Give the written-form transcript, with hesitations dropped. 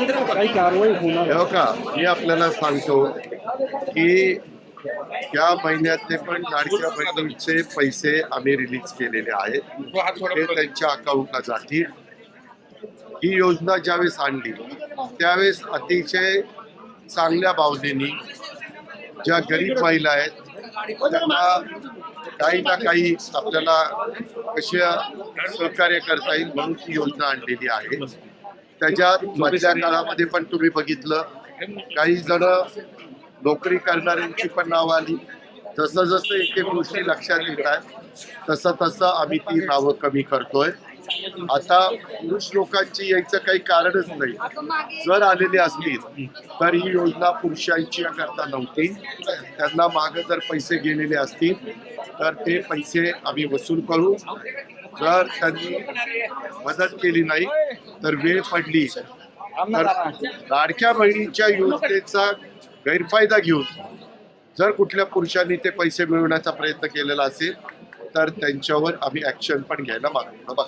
काही कारवाई होणार हे का मी आपल्याला सांगतो की या महिन्यातले पण लाडक्या बहिणीचे पैसे आम्ही रिलीज केलेले आहेत, ते त्यांच्या अकाउंटला जातील. ही योजना ज्यावेळेस आणली त्यावेळेस अतिशय चांगल्या भावनेनी ज्या गरीब महिला आहेत त्यांना काही ना काही आपल्याला कशा सहकार्य करता येईल म्हणून ही योजना आणलेली आहे. त्याच्यात मधल्या काळामध्ये पण तुम्ही बघितलं काही जण नोकरी करणाऱ्यांची पण नावं आली. जसं जसं एक एक गोष्टी लक्षात येत आहे तसं तसं आम्ही ती नावं कमी करतोय. आता पुरुष लोकांची यायचं काही कारणच नाही. जर आलेले असतील तर ही योजना पुरुषांची करता नव्हती. त्यांना मागे जर पैसे गेलेले असतील तर ते पैसे आम्ही वसूल करू. जर त्यांनी मदत केली नाही तर वेळ पडली तर लाडक्या बहिणीच्या योजनेचा गैरफायदा घेऊन जर कुठल्या पुरुषांनी ते पैसे मिळवण्याचा प्रयत्न केलेला असेल तर त्यांच्यावर आम्ही ऍक्शन पण घ्यायला मागतो.